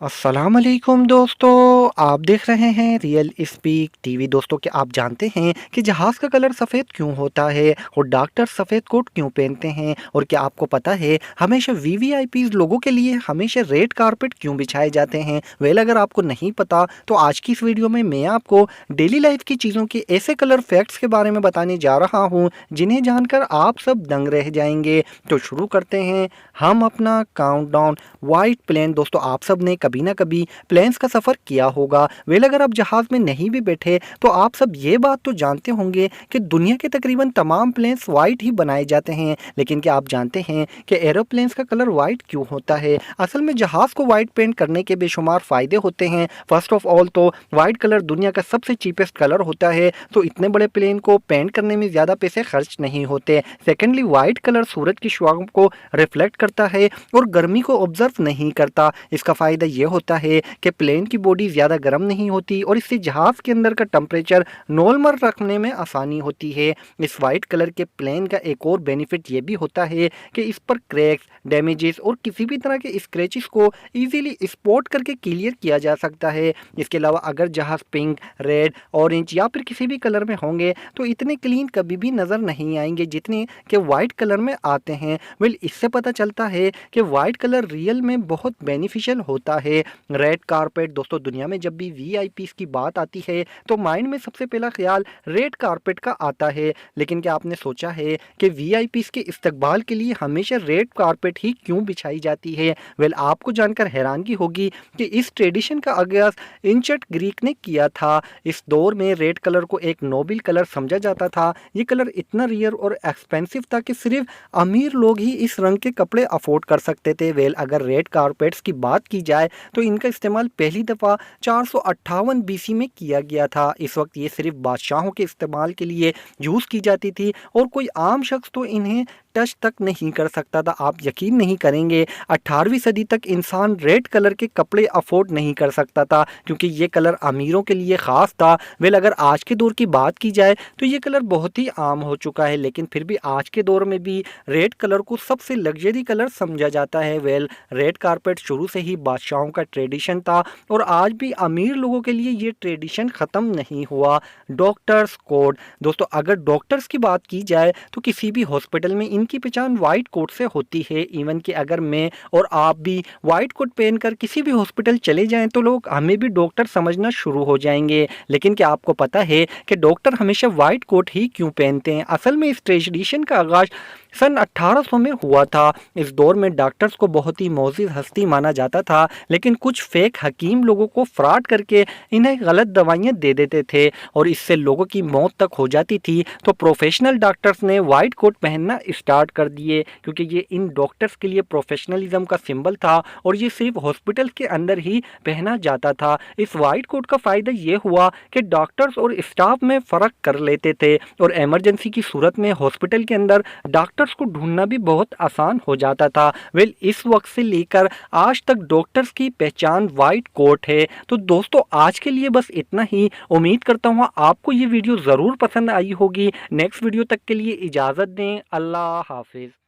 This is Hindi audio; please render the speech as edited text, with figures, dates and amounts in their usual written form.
अस्सलाम वालेकुम दोस्तों। आप देख रहे हैं रियल स्पीक टीवी। दोस्तों, क्या आप जानते हैं कि जहाज़ का कलर सफ़ेद क्यों होता है और डॉक्टर सफ़ेद कोट क्यों पहनते हैं? और क्या आपको पता है हमेशा वीवीआईपीज़ लोगों के लिए हमेशा रेड कारपेट क्यों बिछाए जाते हैं? वेल, अगर आपको नहीं पता तो आज की इस वीडियो में मैं आपको डेली लाइफ की चीज़ों के ऐसे कलर फैक्ट्स के बारे में बताने जा रहा हूँ जिन्हें जानकर आप सब दंग रह जाएंगे। तो शुरू करते हैं हम अपना काउंटडाउन। White plane. दोस्तों, आप सब ने कभी ना कभी प्लेन्स का सफ़र किया होगा। वेल, अगर आप जहाज़ में नहीं भी बैठे तो आप सब ये बात तो जानते होंगे कि दुनिया के तकरीबन तमाम प्लेन्स वाइट ही बनाए जाते हैं। लेकिन क्या आप जानते हैं कि एरोप्लेन्स का कलर वाइट क्यों होता है? असल में जहाज़ को वाइट पेंट करने के बेशुमार फ़ायदे होते हैं। फर्स्ट ऑफ ऑल तो वाइट कलर दुनिया का सबसे चीपेस्ट कलर होता है, तो इतने बड़े प्लेन को पेंट करने में ज़्यादा पैसे खर्च नहीं होते। सेकेंडली, वाइट कलर सूरज की शुआओं को रिफ्लेक्ट करता है और गर्मी को ऑब्जर्व नहीं करता। इसका फ़ायदा ये होता है कि प्लेन की बॉडी ज़्यादा गर्म नहीं होती और इससे जहाज़ के अंदर का टेम्परेचर नॉर्मल रखने में आसानी होती है। इस वाइट कलर के प्लेन का एक और बेनिफिट ये भी होता है कि इस पर क्रैक्स, डैमेजेस और किसी भी तरह के स्क्रैचेस को ईजिली स्पॉट करके क्लियर किया जा सकता है। इसके अलावा अगर जहाज़ पिंक, रेड, ऑरेंज या फिर किसी भी कलर में होंगे तो इतने क्लीन कभी भी नज़र नहीं आएंगे जितने के वाइट कलर में आते हैं। वेल, इससे पता चलता है कि वाइट कलर रियल में बहुत बेनिफिशियल होता है। Red carpet. दोस्तों, दुनिया में जब भी वीआईपीज़ की बात आती है तो माइंड में सबसे पहला ख्याल रेड कारपेट का आता है। लेकिन क्या आपने सोचा है कि वीआईपीज़ के इस्तकबाल के लिए हमेशा रेड कारपेट ही क्यों बिछाई जाती है? वेल, आपको जानकर हैरानगी होगी कि इस ट्रेडिशन का आगाज एंशिएंट ग्रीक ने किया था। इस दौर में रेड कलर को एक नोबल कलर समझा जाता था। ये कलर इतना रियर और एक्सपेंसिव था कि सिर्फ अमीर लोग ही इस रंग के कपड़े अफोर्ड कर सकते थे। वेल, अगर रेड कारपेट्स की बात की जाए तो इनका इस्तेमाल पहली दफ़ा 458 बीसी में किया गया था। इस वक्त ये सिर्फ बादशाहों के इस्तेमाल के लिए यूज़ की जाती थी और कोई आम शख्स तो इन्हें टच तक नहीं कर सकता था। आप यकीन नहीं करेंगे, 18वीं सदी तक इंसान रेड कलर के कपड़े अफोर्ड नहीं कर सकता था क्योंकि ये कलर अमीरों के लिए ख़ास था। वेल, अगर आज के दौर की बात की जाए तो ये कलर बहुत ही आम हो चुका है, लेकिन फिर भी आज के दौर में भी रेड कलर को सबसे लग्जरी कलर समझा जाता है। वेल, रेड कारपेट शुरू से ही बादशाहों का ट्रेडिशन था और आज भी अमीर लोगों के लिए ये ट्रेडिशन ख़त्म नहीं हुआ। Doctors code. दोस्तों, अगर डॉक्टर्स की बात की जाए तो किसी भी हॉस्पिटल में इनकी पहचान वाइट कोट से होती है। इवन कि अगर मैं और आप भी वाइट कोट पहनकर किसी भी हॉस्पिटल चले जाएं तो लोग हमें भी डॉक्टर समझना शुरू हो जाएंगे। लेकिन क्या आपको पता है कि डॉक्टर हमेशा वाइट कोट ही क्यों पहनते हैं? असल में इस ट्रेडिशन का आगाज सन 1800 में हुआ था। इस दौर में डॉक्टर्स को बहुत ही मोअज़्ज़िज़ हस्ती माना जाता था, लेकिन कुछ फेक हकीम लोगों को फ्रॉड करके इन्हें गलत दवाइयाँ दे देते थे और इससे लोगों की मौत तक हो जाती थी। तो प्रोफेशनल डॉक्टर्स ने वाइट कोट पहनना स्टार्ट कर दिए क्योंकि ये इन डॉक्टर्स के लिए प्रोफेशनलिज्म का सिंबल था और ये सिर्फ हॉस्पिटल के अंदर ही पहना जाता था। इस वाइट कोट का फ़ायदा ये हुआ कि डॉक्टर्स और स्टाफ में फ़र्क कर लेते थे और इमरजेंसी की सूरत में हॉस्पिटल के अंदर डॉक्टर्स को ढूंढना भी बहुत आसान हो जाता था। वेल, इस वक्त से लेकर आज तक डॉक्टर्स की पहचान वाइट कोट है। तो दोस्तों, आज के लिए बस इतना ही। उम्मीद करता हूँ आपको ये वीडियो ज़रूर पसंद आई होगी। नेक्स्ट वीडियो तक के लिए इजाज़त दें। अल्लाह हाफिज़।